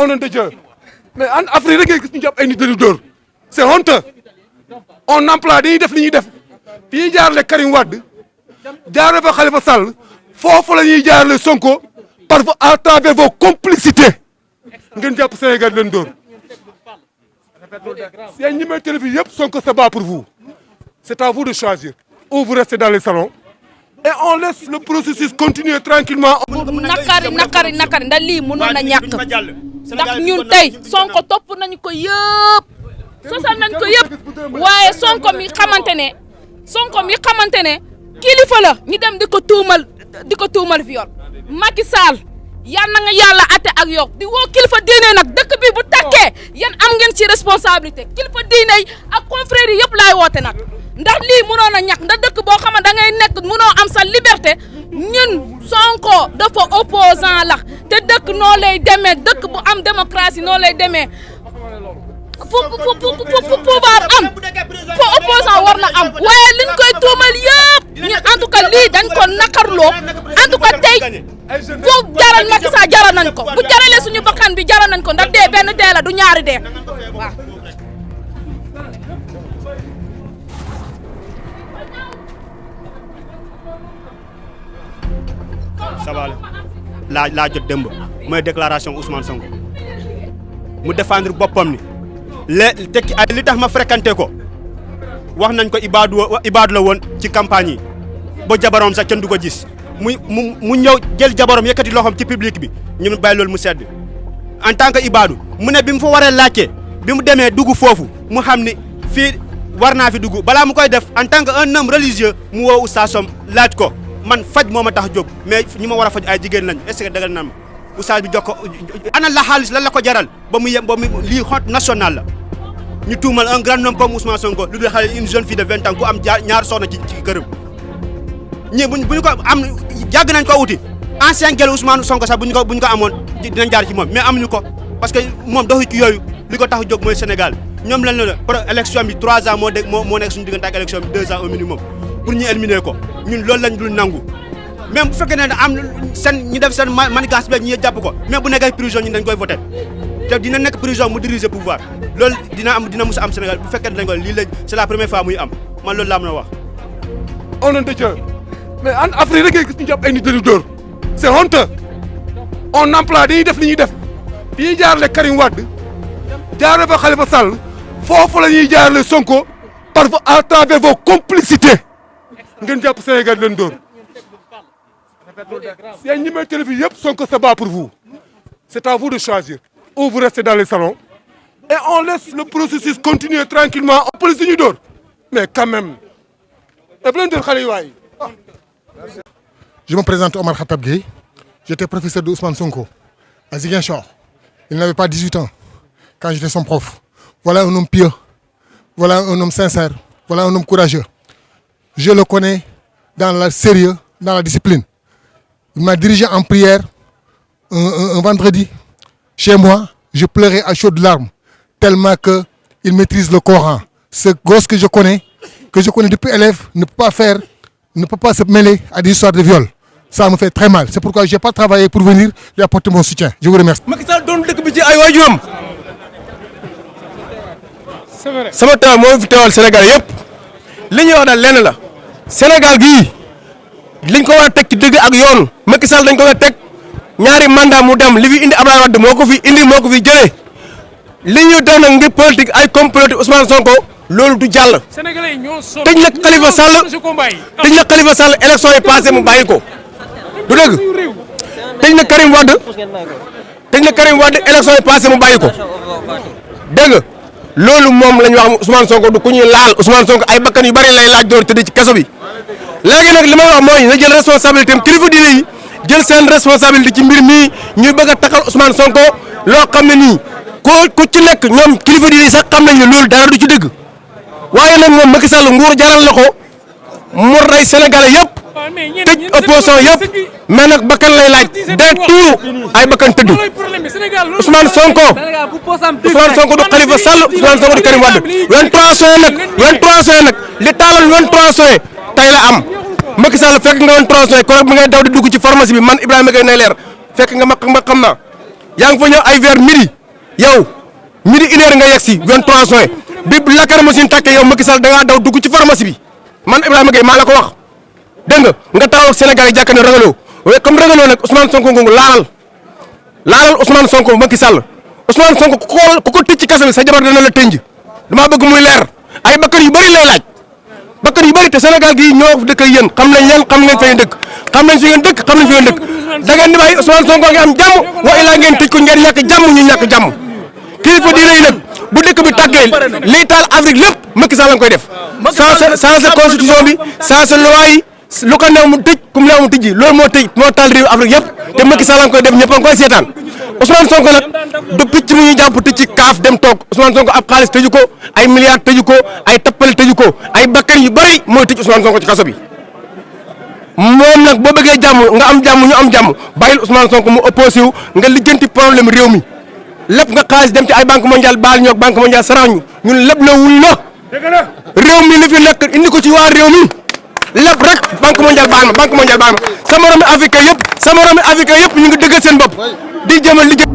au nom de Dieu mais en Afrique rek ngay gis ñu jàpp ay nit dañu dóor c'est honteux on emploie dañuy def li ñuy def fii jaarale Karim Wade jaarale fa Khalifa Sall foofu la ñuy jaarale Sonko par à travers vos complicités ngeen jàpp Sénégal leen dóor seen ñi may télévision yëpp Sonko se bat pour vous c'est à vous de choisir ou vous restez dans les salons et on laisse le processus continuer tranquillement. nakari ndax lii mënoon na ñàkk ndax ñun tey Sonko topp nañu ko yëpp sosal nañu ko yëpp waaye Sonko mi xamante ne kilifa la ñu dem di ko tuumal viol Macky Sall yal na nga yàlla atte ak yow di woo kilifa diine nag dëkk bi bu takkee yan am ngeen ci responsabilité kilifa diine yi ak confrères yi yëpp laay woote nag ndax lii mënoon a ñàkk ndax dëkk boo xam ne da ngay nekk mënoo am sa liberté ñun Sonko dafa opposant la te dëkk noo lay demee dëkk bu am démocratie noo lay demee fu pouvoir am fu opposant war na am waaye liñ koy tuumal yëpp ñun en tout cas lii dañ ko nakarloo en tout cas tey bu jaral Macky Sall jaral nañ ko bu jaralee suñu bakkan bi jaral nañ ko ndax dee benn dee la du ñaari dee waaw. ça va laa jot démb mooy déclaration Ousmane Sonko mu défendre boppam ni tekki li tax ma fréquenté ko wax nañ ko ibaadu la woon ci campagne yi ba jabaroom sax kenn du ko gis mu ñëw jël jabaroom yëkkati loxoom ci public bi ñu bàyyi loolu mu sedd en tant que ibaadu mu ne bi mu fa waree laajte bi mu demee dugg foofu mu xam ni fii war naa fi dugg balaa mu koy def en tant que un homme religieux mu woo oustaz laaj ko man faj moo ma tax jóg mais ñi ma war a faj ay jigéen lañ est-ce que dagal na ma oustaz bi jox ko ana la xaalis lan la ko jaral ba mu lii honte nationale la ñu tuumal un grand homme comme Ousmane Sonko lu dul xale une jeune fille de 20 ans ku am ñaar soxna ci këram ñii bu ñu ko am yàgg nañ ko wuti ancien gel Ousmane Sonko sax bu ñu ko amoon dinañ jaar ci moom mais amuñu ko parce que moom doxu ci yooyu li ko tax jóg mooy Sénégal ñoom lañ la pour élection bi 3 ans moo nekk suñu diggante ak élection bi 2 ans au minimum pour ñu éliminer ko ñun loolu lañ dul nangu même bu fekkee ne am ñu def seen manigance bi ñu jàpp ko mais bu nekkee prison ñun dañ koy voté te dina nekk prison mu diriger pouvoir loolu dina mus a am Sénégal bu fekkee dañ ko lii la c'est la première fois muy am man loolu laa mën a wax. au nom de Dieu mais en Afrique rek ngay gis ñu jàpp ay nit dañu dóor c'est honteux on emploie dañuy def li ñuy def fii jaarale Karim Wade jaarale fa Khalifa Sall foofu la ñuy jaarale Sonko par à travers vos complicités ngeen jàpp Sénégal leen dóor seen ñi may télévision yëpp Sonko se bat pour vous c'est à vous de choisir ou vous restez dans les salons et on laisse le processus continuer tranquillement en police ñu dóor mais quand même et bu leen dóor xale yi waay. Je me présente Omar Khattab Gueye. J'étais professeur de Ousmane Sonko à Ziguinchor. Il n'avait pas 18 ans quand j'étais son prof. Voilà un homme pieux, voilà un homme sincère, voilà un homme courageux. Je le connais dans le sérieux, dans la discipline. Il m'a dirigé en prière un vendredi. Chez moi, je pleurais à chaudes larmes tellement qu'il maîtrise le Coran. Ce gosse que je connais depuis élève, ne peut pas se mêler à des histoires de viol. Ça me fait très mal. C'est pourquoi je n'ai pas travaillé pour venir lui apporter mon soutien. Je vous remercie. Macky Sall doon dëkk bi ci ay waajuram. C'est vrai. sama taw moo fi teewal Sénégal yëpp li ñuy wax daal lenn la Sénégal gii liñ ko war a teg ci dëgg ak yoon Macky Sall dañ ko war a teg ñaari mandat mu dem li fi indi Abdoulaye Wade moo ko fi indi moo ko fi jëlee li ñu def nag ngir politique ay complot Ousmane Sonko loolu du jàll. Sénégalais ñoo sonn tëj na Khalifa Sall élection yi passé mu bàyyi ko du dëgg tëj na Karim Wade élection yi passé mu bàyyi ko dëgg loolu moom la ñu wax Ousmane Sonko du ku ñuy laal Ousmane Sonko ay bakkan yu bari lay laaj door tëdd ci kaso bi léegi nag li may wax mooy na jël responsabilité am kilifa diine yi jël seen responsabilité ci mbir mii ñuy bëgg a taxal Ousmane Sonko loo xam ne nii ku ci nekk ñoom kilifa diine yi sax xam nañ ne loolu dara du ci dëgg waaye nag moom Macky Sall nguur jaral na ko mu rey Sénégalais yëpp tëj opposition yëpp mais nag bakkan lay laaj day tuuru ay bakkan tëdd Ousmane Sonko du Khalifa Sall Ousmane Sonko du Karim Wade 23 juin nag li taalal 23 juin tey la am Macky Sall fekk nga 23 juin kon bi ngay daw di dugg ci pharmacie bi man Ibrahima Gueye nay leer fekk nga ma xam naa yaa ngi fa ñëw ay vers midi yow midi 1h nga yegg si 23 juin bi lacrymogène tàkkee yow Macky Sall da ngaa daw dugg ci pharmacie bi man Ibrahima Gueye maa la ko wax dégg nga taxaw ak Sénégal yi jàkka ne ragaloo waaye comme ragaloo nag Ousmane Sonko ngongu laalal Ousmane Sonko Macky Sall Ousmane Sonko ku ko tëj ci kaso bi sa jabar dana la tënj damaa bëgg muy leer ay bakkan yu bëri lay laaj bakkan yu bëri te Sénégal gii ñoo dëkk yéen xam nañ leen xam ngeen fa ngeen dëkk xam nañ fi ngeen dëkk xam nañ fi ngeen dëkk da ngeen di bàyyi Ousmane Sonko nga am jàmm wa ilaa ngeen tëj ko ngeen ñàkk jàmm ñu ñàkk jàmm kilifa diine yi nag bu dëkk bi tàggee liy taal Afrique lépp Macky Sall la koy def changé constitution bi changé loi yi lu ko neew mu tëj comme neew mu tëjji loolu moo taal réew Afrique yëpp te Macky Sall la koy def ñëpp a ngi koy seetaan Ousmane Sonko nag du picc mu ñuy jàpp tëj ci kaaf dem toog Ousmane Sonko ab xaalis tëju ko ay milliards tëju ko ay tappale tëju ko ay bakkan yu bëri mooy tëj Ousmane Sonko ci kaso bi moom nag boo bëggee jàmm nga am jàmm ñu am jàmm bàyyil Ousmane Sonko mu opposé wu nga lijjanti problème réew mi lépp nga xaalis dem ci ay banque mondiale baal ñoog banque mondiale sarax ñu ñun lépp la wul na réew mi li fi nekk indi ko ci waa réew mi lépp rek banque mondiale baal ma sa moromi africain yëpp ñu ngi dëggal seen bopp di jëmal liggéey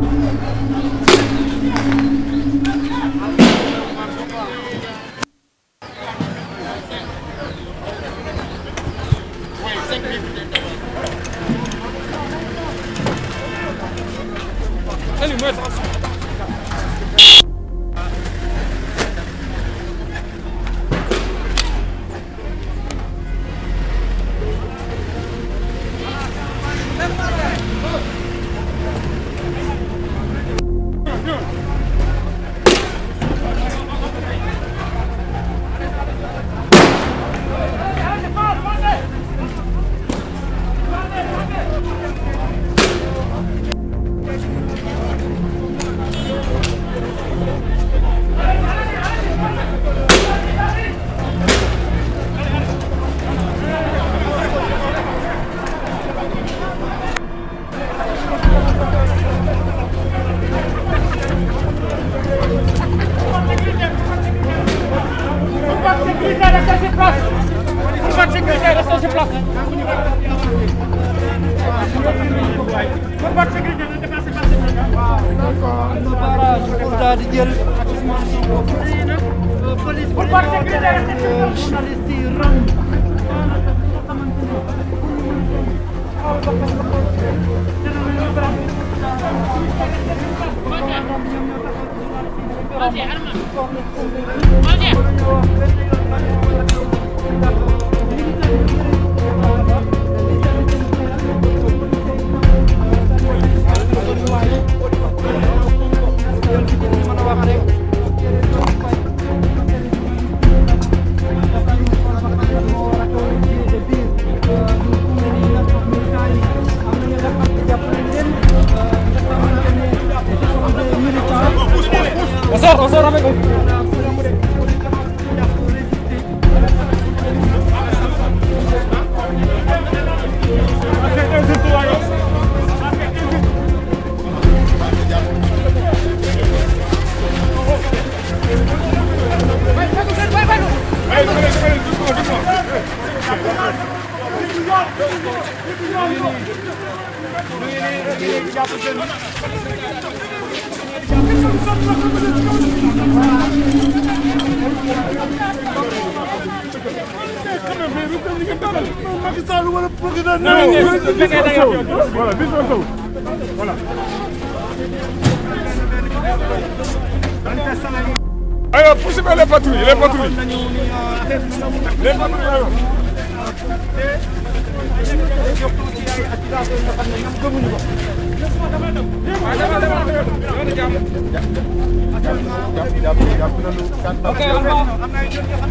Alors, poursuivez les patrouilles.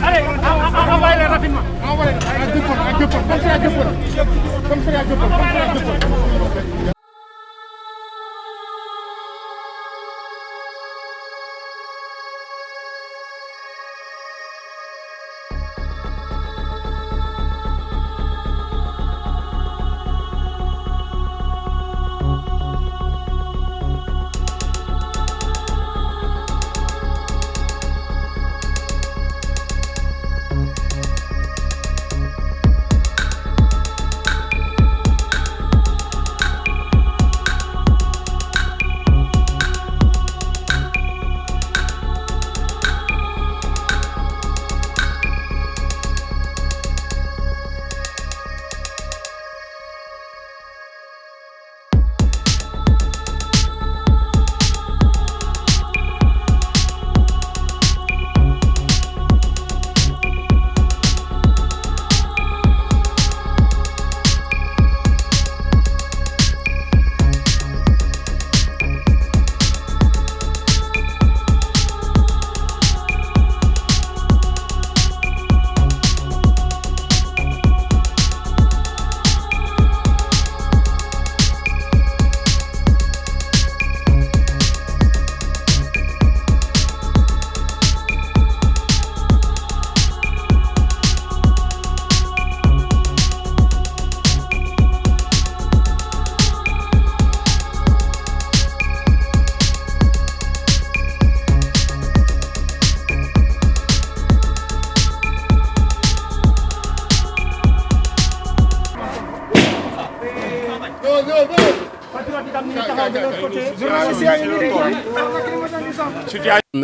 Allez, envoyez-les rapidement.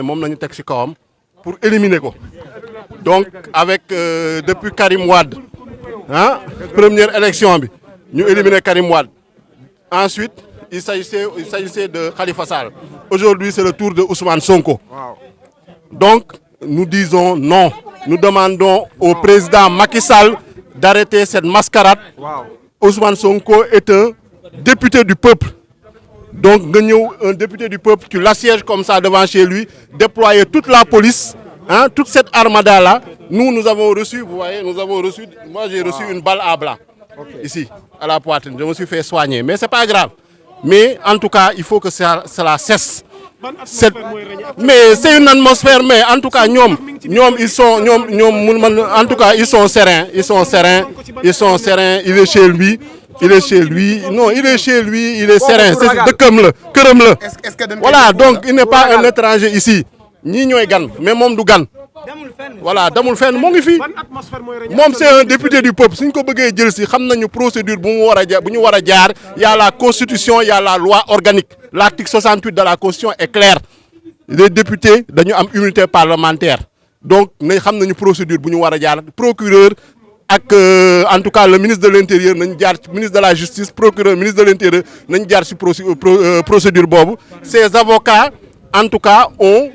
moom nañu teg ci kawam pour éliminer ko donc avec depuis Karim Wade première élection bi ñu éliminer Karim Wade ensuite il s'agissait de Khalifa Sall aujourd'hui c'est le tour de Ousmane Sonko donc nous disons non nous demandons au président Macky Sall d'arrêter cette mascarade. Ousmane Sonko est un député du peuple. Donc, un député du peuple, tu l'assièges comme ça devant chez lui, déployer toute la police, toute cette armada-là. Nous avons reçu, vous voyez, moi j'ai reçu une balle à blanc, ici, à la poitrine. Je me suis fait soigner, mais c'est pas grave. Mais en tout cas, il faut que cela cesse. Mais c'est une atmosphère, mais en tout cas, ils sont sereins, il est chez lui. Il est chez lui, il est serein, c'est de Kerem. Voilà, donc il n'est pas un étranger ici. Ni ñoy gan, mais mom du gan. Voilà, damul fenn mo ngi fi. Mom c'est un député du peuple. Suñ ko bëggé jël ci xam nañu procédure bu ñu wara jaar, il y a la constitution, il y a la loi organique. L'article 68 de la constitution est clair. Les députés dañu am immunité parlementaire. Donc nous xam nañu procédure bu ñu wara jaar. Procureur ak en tout cas le ministre de l'Intérieur nañ jaar ministre de la Justice, procureur, ministre de l'Intérieur nañ jaar ci procédure bobu. Ces avocats en tout cas ont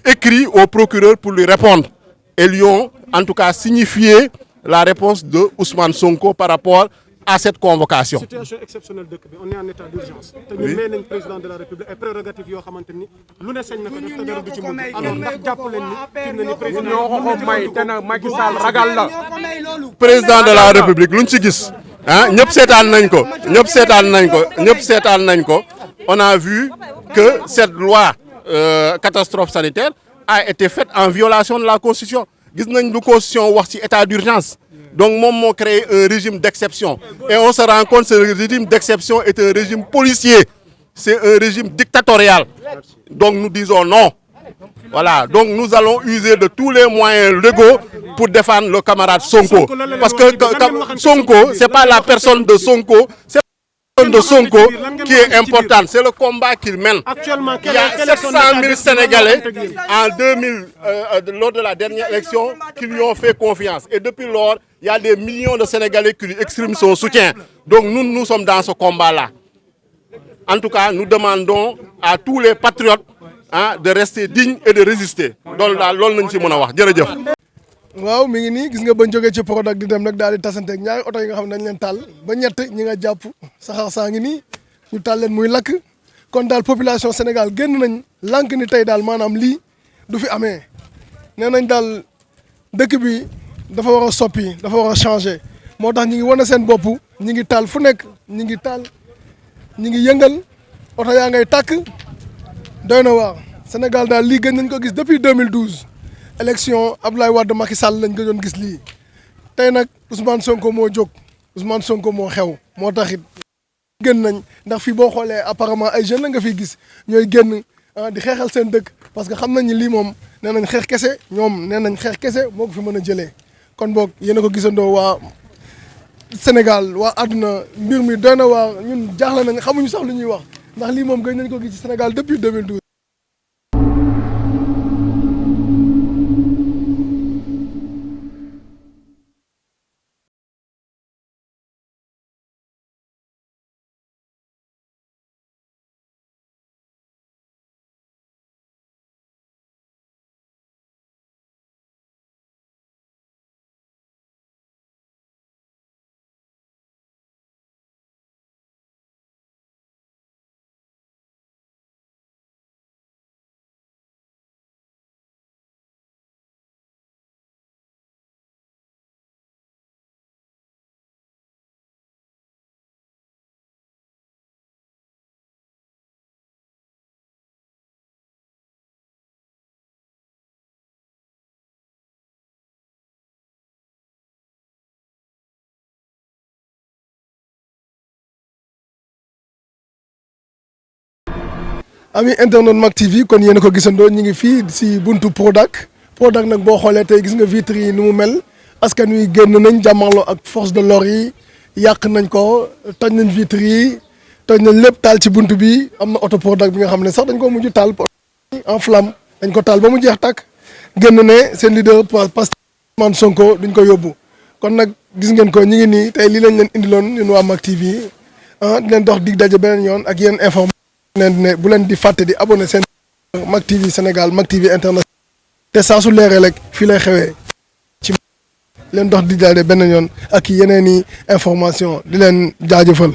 écrit au procureur pour lui répondre et lui ont en tout cas signifié la réponse de Ousmane Sonko par rapport à cette convocation. Situation exceptionnelle dëkk bi, on est en état d'urgence. Te ñu may nañ président de la République ay prérogatives yoo xamante ni lu ne sañ na ko def te dara du ci mën. Alors ndax jàpp leen ni fi mu ne ni président ñoo ko may te nag Macky Sall ragal la. Président de la République luñ ci gis ñëpp seetaan nañ ko. On a vu que cette loi catastrophe sanitaire a été faite en violation de la Constitution. Gis nañ lu Constitution wax ci état d'urgence. Donc, mon créé un régime d'exception. Et on se rend compte que ce régime d'exception est un régime policier. C'est un régime dictatorial. Donc, nous disons non. Voilà. Donc, nous allons user de tous les moyens légaux pour défendre le camarade Sonko. Parce que Sonko, ce n'est pas la personne de Sonko. C'est la personne de Sonko qui est importante. C'est le combat qu'il mène. Il y a 700 000 Sénégalais en 2000, lors de la dernière élection, qui lui ont fait confiance. Et depuis lors, il y a des millions de Sénégalais qui lui expriment son soutien. Donc nous sommes dans ce combat-là. En tout cas, nous demandons à tous les patriotes de rester dignes et de résister. Donc là, loolu nañ ci mën a wax jërëjëf. waaw mi ngi nii gis nga bañ jógee ci Prodac di dem nag daal di tasante ak ñaari oto yi nga xam ne dañ leen taal ba ñett ñi nga jàpp saxaar saa ngi nii ñu taal leen muy lakk kon daal population Sénégal génn nañ lànk ni tey daal maanaam lii du fi amee nee nañ daal dëkk bi dafa war a soppi dafa war a changer moo tax ñi ngi wane seen bopp ñi ngi taal fu nekk ñi ngi taal ñi ngi yëngal oto yaa ngay tàkk doy na waar Sénégal daal lii gën nañ ko gis depuis 2012 élection Abdoulaye Wade Macky Sall lañ ko doon gis lii tey nag Ousmane Sonko moo jóg Ousmane Sonko moo xew moo taxit gën nañ ndax fii boo xoolee apparemment ay jeunes la nga fiy gis ñooy génn di xeexal seen dëkk parce que xam nañ ni lii moom nee nañ xeex kese ñoom nee nañ xeex kese moo ko fi mën a jëlee kon boog yéen a ko gisandoo waa Sénégal waa àdduna mbir mi doy na waa ñun jaaxle nañ xamuñu sax lu ñuy wax ndax lii moom gën nañ ko gis ci Sénégal depuis 2012. ami internet Mak TV kon yéen a ko gisandoo ñu ngi fii si buntu Prodac nag boo xoolee tey gis nga vitres yi ni mu mel askan wi génn nañ jàmmarloo ak force de l'ordre yi yàq nañ ko toj nañ vitres yi toj nañ lépp taal ci buntu bi am na auto Prodac bi nga xam ne sax dañ ko mujj taal en flamme dañ ko taal ba mu jeex tàkk génn ne seen leader Pastef Ousmane Sonko duñ ko yóbbu kon nag gis ngeen ko ñu ngi nii tey lii lañ leen indiloon ñun waa Mak TV di leen dox dig daje beneen yoon ak yéen information ne bu leen di fàtte di abonné seen Mak TV Sénégal Mak TV international te saa su leeree rek fii lay xewee ci leen dox dig daje beneen yoon ak yeneen i information di leen jaajëfal